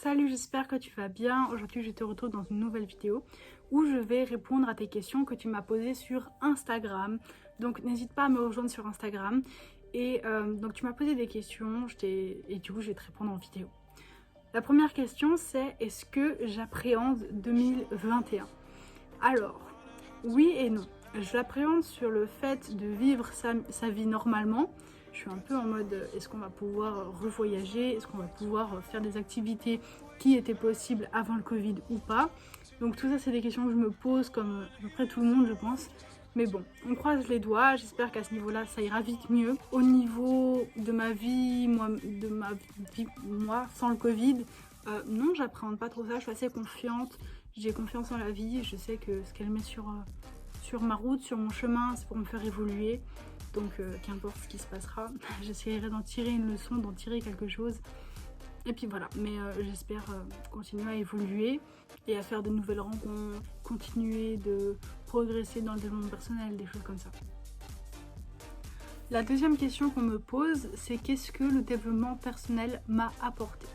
Salut, j'espère que tu vas bien. Aujourd'hui, je te retrouve dans une nouvelle vidéo où je vais répondre à tes questions que tu m'as posées sur Instagram. Donc, n'hésite pas à me rejoindre sur Instagram. Et donc, tu m'as posé des questions et du coup, je vais te répondre en vidéo. La première question, c'est est-ce que j'appréhende 2021? Alors, oui et non. Je l'appréhende sur le fait de vivre sa vie normalement. Je suis un peu en mode, est-ce qu'on va pouvoir revoyager? Est-ce qu'on va pouvoir faire des activités qui étaient possibles avant le Covid ou pas? Donc tout ça, c'est des questions que je me pose comme à peu près tout le monde, je pense. Mais bon, on croise les doigts. J'espère qu'à ce niveau-là, ça ira vite mieux. Au niveau de ma vie, moi sans le Covid, non, j'appréhende pas trop ça. Je suis assez confiante. J'ai confiance en la vie. Je sais que ce qu'elle met sur ma route, sur mon chemin, c'est pour me faire évoluer. Donc qu'importe ce qui se passera, j'essaierai d'en tirer une leçon, d'en tirer quelque chose. Et puis voilà, mais j'espère continuer à évoluer et à faire de nouvelles rencontres, continuer de progresser dans le développement personnel, des choses comme ça. La deuxième question qu'on me pose, c'est qu'est-ce que le développement personnel m'a apporté?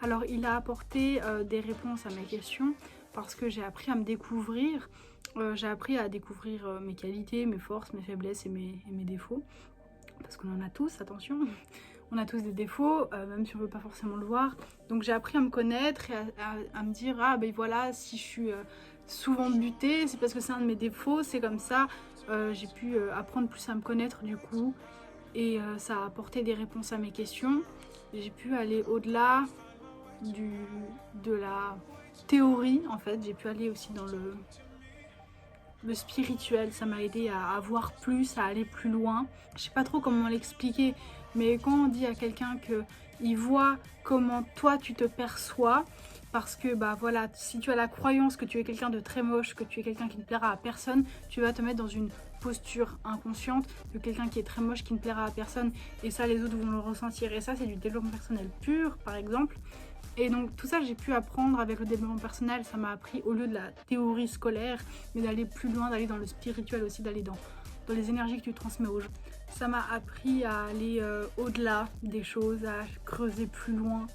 Alors il a apporté des réponses à mes questions parce que j'ai appris à me découvrir. J'ai appris à découvrir mes qualités, mes forces, mes faiblesses et mes défauts. Parce qu'on en a tous, attention. On a tous des défauts, même si on ne veut pas forcément le voir. Donc j'ai appris à me connaître et à me dire, ah ben voilà, si je suis souvent butée, c'est parce que c'est un de mes défauts, c'est comme ça. J'ai pu apprendre plus à me connaître du coup. Et ça a apporté des réponses à mes questions. J'ai pu aller au-delà de la théorie en fait. J'ai pu aller aussi dans le spirituel, ça m'a aidé à voir plus, à aller plus loin. Je sais pas trop comment l'expliquer, mais quand on dit à quelqu'un qu'il voit comment toi tu te perçois, parce que bah voilà, si tu as la croyance que tu es quelqu'un de très moche, que tu es quelqu'un qui ne plaira à personne, tu vas te mettre dans une posture inconsciente de quelqu'un qui est très moche, qui ne plaira à personne, et ça les autres vont le ressentir, et ça c'est du développement personnel pur par exemple. Et donc tout ça j'ai pu apprendre avec le développement personnel, ça m'a appris au lieu de la théorie scolaire, mais d'aller plus loin, d'aller dans le spirituel aussi, d'aller dans les énergies que tu transmets aux gens. Ça m'a appris à aller au-delà des choses, à creuser plus loin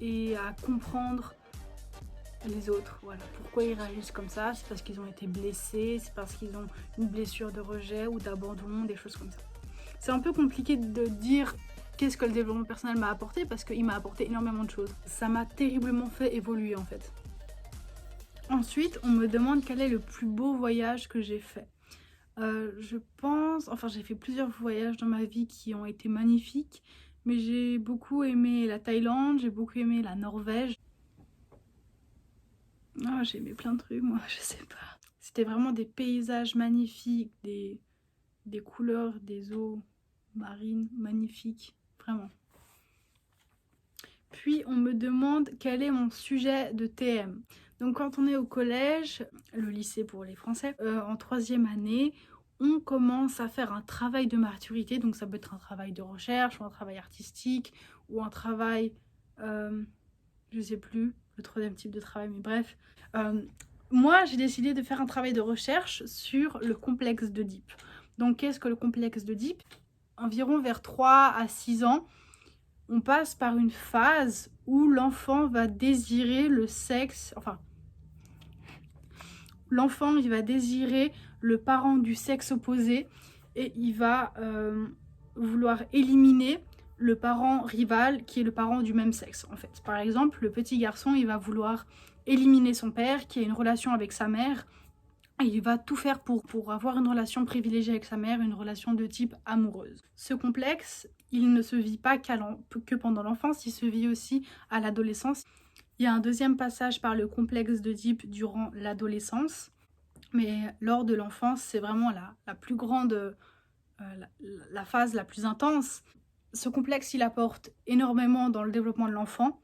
et à comprendre les autres. Voilà, pourquoi ils réagissent comme ça, c'est parce qu'ils ont été blessés, c'est parce qu'ils ont une blessure de rejet ou d'abandon, des choses comme ça. C'est un peu compliqué de dire qu'est-ce que le développement personnel m'a apporté parce qu'il m'a apporté énormément de choses. Ça m'a terriblement fait évoluer en fait. Ensuite, on me demande quel est le plus beau voyage que j'ai fait. Je pense, enfin j'ai fait plusieurs voyages dans ma vie qui ont été magnifiques, mais j'ai beaucoup aimé la Thaïlande, j'ai beaucoup aimé la Norvège. Oh, j'ai aimé plein de trucs, moi, je sais pas. C'était vraiment des paysages magnifiques, des couleurs, des eaux marines magnifiques, vraiment. Puis on me demande quel est mon sujet de TM. Donc quand on est au collège, le lycée pour les Français, en 3e année, on commence à faire un travail de maturité. Donc ça peut être un travail de recherche ou un travail artistique ou un travail, je sais plus, le 3e type de travail, mais bref. Moi j'ai décidé de faire un travail de recherche sur le complexe d'Oedipe. Donc qu'est-ce que le complexe d'Oedipe? Environ vers 3 à 6 ans, on passe par une phase où l'enfant va désirer le sexe, enfin, l'enfant il va désirer le parent du sexe opposé et il va vouloir éliminer le parent rival qui est le parent du même sexe en fait. Par exemple, le petit garçon il va vouloir éliminer son père qui a une relation avec sa mère. Et il va tout faire pour avoir une relation privilégiée avec sa mère, une relation de type amoureuse. Ce complexe, il ne se vit pas que pendant l'enfance, il se vit aussi à l'adolescence. Il y a un deuxième passage par le complexe d'Oedipe durant l'adolescence, mais lors de l'enfance, c'est vraiment la plus grande, la phase la plus intense. Ce complexe, il apporte énormément dans le développement de l'enfant.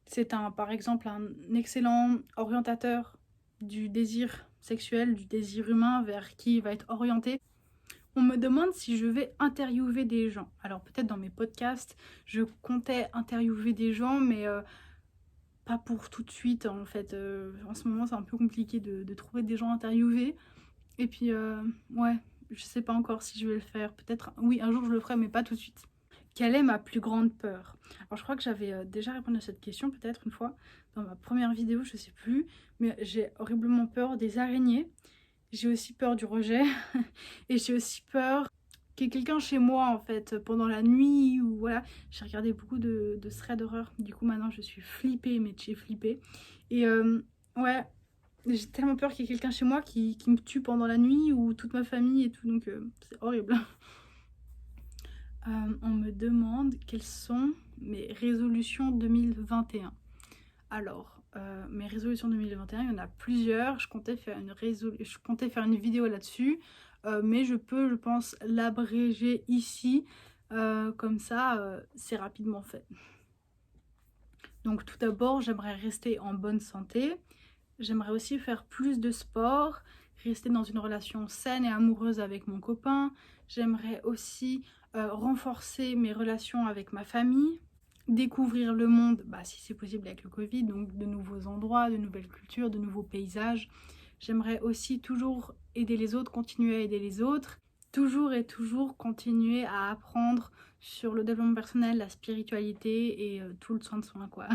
C'est par exemple un excellent orientateur du désir sexuel, du désir humain vers qui il va être orienté. On me demande si je vais interviewer des gens. Alors peut-être dans mes podcasts, je comptais interviewer des gens, mais pas pour tout de suite en fait. En ce moment, c'est un peu compliqué de trouver des gens à interviewer. Et puis, ouais, je sais pas encore si je vais le faire. Peut-être, oui, un jour je le ferai, mais pas tout de suite. Quelle est ma plus grande peur? Alors je crois que j'avais déjà répondu à cette question peut-être une fois dans ma première vidéo, je sais plus, mais j'ai horriblement peur des araignées. J'ai aussi peur du rejet et j'ai aussi peur qu'il y ait quelqu'un chez moi en fait pendant la nuit ou voilà. J'ai regardé beaucoup de threads d'horreur, du coup maintenant je suis flippée, mais j'ai flippé. Et ouais, j'ai tellement peur qu'il y ait quelqu'un chez moi qui me tue pendant la nuit ou toute ma famille et tout, donc c'est horrible. On me demande quelles sont mes résolutions 2021. Alors, mes résolutions 2021, il y en a plusieurs. Je comptais faire une vidéo là-dessus, mais je pense, l'abréger ici. Comme ça, c'est rapidement fait. Donc tout d'abord, j'aimerais rester en bonne santé. J'aimerais aussi faire plus de sport, rester dans une relation saine et amoureuse avec mon copain. J'aimerais aussi renforcer mes relations avec ma famille, découvrir le monde, si c'est possible avec le Covid, donc de nouveaux endroits, de nouvelles cultures, de nouveaux paysages. J'aimerais aussi toujours aider les autres, continuer à aider les autres, toujours et toujours continuer à apprendre sur le développement personnel, la spiritualité et tout le soin de soi, quoi.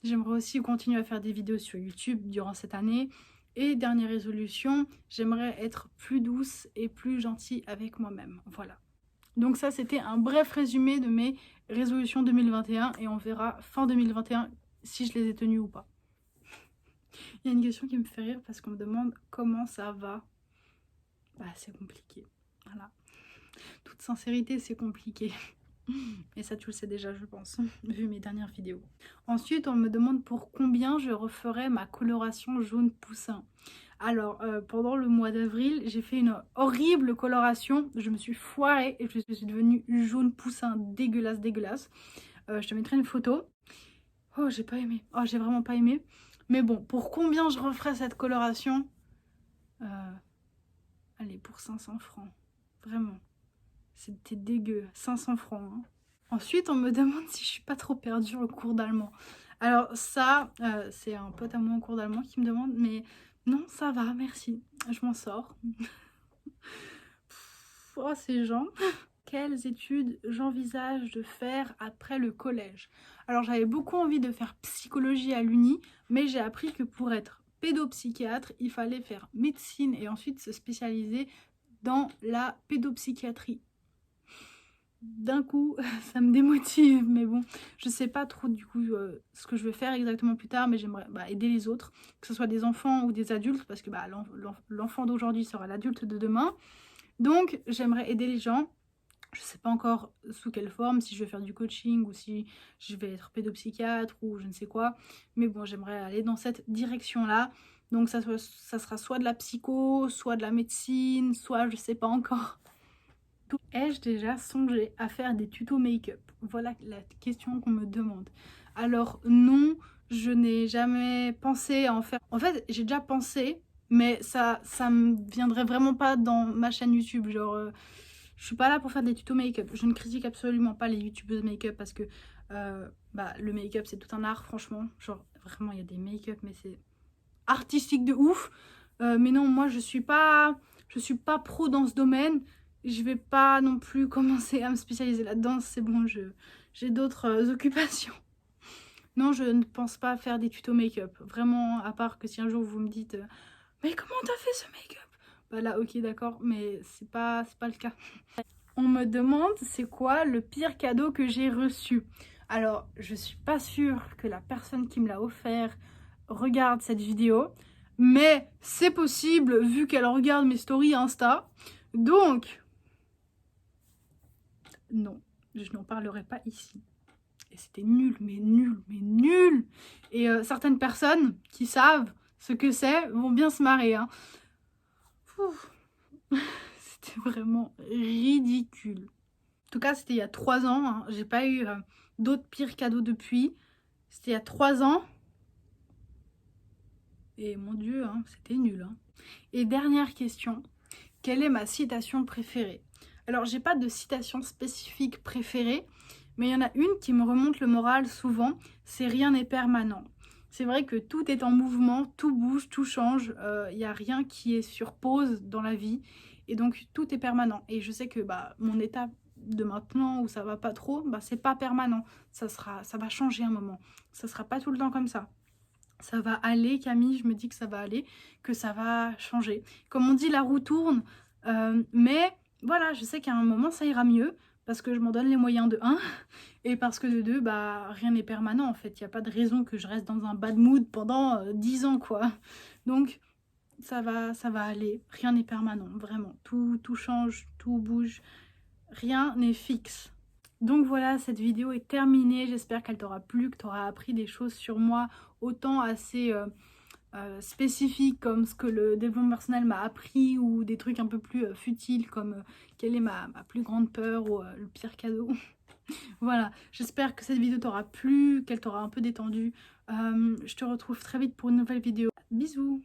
J'aimerais aussi continuer à faire des vidéos sur YouTube durant cette année. Et dernière résolution, j'aimerais être plus douce et plus gentille avec moi-même. Voilà. Donc ça, c'était un bref résumé de mes résolutions 2021 et on verra fin 2021 si je les ai tenues ou pas. Il y a une question qui me fait rire parce qu'on me demande comment ça va. C'est compliqué. Voilà. Toute sincérité, c'est compliqué. Et ça, tu le sais déjà, je pense, vu mes dernières vidéos. Ensuite, on me demande pour combien je referai ma coloration jaune poussin. Alors, pendant le mois d'avril, j'ai fait une horrible coloration. Je me suis foirée et je suis devenue jaune poussin dégueulasse, dégueulasse. Je te mettrai une photo. Oh, j'ai pas aimé. Oh, j'ai vraiment pas aimé. Mais bon, pour combien je referai cette coloration? Allez, pour 500 francs. Vraiment. C'était dégueu, 500 francs. Hein. Ensuite, on me demande si je suis pas trop perdue au cours d'allemand. Alors ça, c'est un pote à moi en cours d'allemand qui me demande, mais non, ça va, merci, je m'en sors. Oh, ces gens. Quelles études j'envisage de faire après le collège? Alors j'avais beaucoup envie de faire psychologie à l'uni, mais j'ai appris que pour être pédopsychiatre, il fallait faire médecine et ensuite se spécialiser dans la pédopsychiatrie. D'un coup, ça me démotive, mais bon, je sais pas trop du coup ce que je vais faire exactement plus tard, mais j'aimerais aider les autres, que ce soit des enfants ou des adultes, parce que l'enfant d'aujourd'hui sera l'adulte de demain. Donc, j'aimerais aider les gens. Je sais pas encore sous quelle forme, si je vais faire du coaching ou si je vais être pédopsychiatre ou je ne sais quoi. Mais bon, j'aimerais aller dans cette direction-là. Donc, ça sera soit de la psycho, soit de la médecine, soit je sais pas encore. Ai-je déjà songé à faire des tutos make-up? Voilà la question qu'on me demande. Alors non, je n'ai jamais pensé à en faire. En fait, j'ai déjà pensé, mais ça me viendrait vraiment pas dans ma chaîne YouTube. Genre, je suis pas là pour faire des tutos make-up. Je ne critique absolument pas les youtubeuses make-up parce que le make-up c'est tout un art, franchement. Genre, vraiment, il y a des make-up, mais c'est artistique de ouf. Mais non, moi je suis pas pro dans ce domaine. Je vais pas non plus commencer à me spécialiser là-dedans, c'est bon, j'ai d'autres occupations. Non, je ne pense pas faire des tutos make-up. Vraiment, à part que si un jour vous me dites mais comment t'as fait ce make-up? Là, ok, d'accord, mais c'est pas le cas. On me demande c'est quoi le pire cadeau que j'ai reçu. Alors, je suis pas sûre que la personne qui me l'a offert regarde cette vidéo, mais c'est possible vu qu'elle regarde mes stories Insta. Donc, non, je n'en parlerai pas ici. Et c'était nul, mais nul, mais nul. Et certaines personnes qui savent ce que c'est vont bien se marrer. Hein. C'était vraiment ridicule. En tout cas, c'était il y a 3 ans. Hein. J'ai pas eu d'autres pires cadeaux depuis. C'était il y a 3 ans. Et mon Dieu, hein, c'était nul. Hein. Et dernière question. Quelle est ma citation préférée? Alors, j'ai pas de citation spécifique préférée, mais il y en a une qui me remonte le moral souvent, c'est rien n'est permanent. C'est vrai que tout est en mouvement, tout bouge, tout change, il n'y a rien qui est sur pause dans la vie, et donc tout est permanent. Et je sais que mon état de maintenant où ça va pas trop, bah c'est pas permanent. Ça va changer un moment. Ça sera pas tout le temps comme ça. Ça va aller, Camille, je me dis que ça va aller, que ça va changer. Comme on dit, la roue tourne, mais voilà, je sais qu'à un moment, ça ira mieux, parce que je m'en donne les moyens de 1, et parce que de 2, bah, rien n'est permanent, en fait. Il n'y a pas de raison que je reste dans un bad mood pendant 10 ans, quoi. Donc, ça va aller, rien n'est permanent, vraiment. Tout change, tout bouge, rien n'est fixe. Donc voilà, cette vidéo est terminée, j'espère qu'elle t'aura plu, que tu auras appris des choses sur moi, autant assez spécifiques comme ce que le développement personnel m'a appris, ou des trucs un peu plus futiles comme quelle est ma plus grande peur ou le pire cadeau. Voilà, j'espère que cette vidéo t'aura plu, qu'elle t'aura un peu détendu. Je te retrouve très vite pour une nouvelle vidéo. Bisous!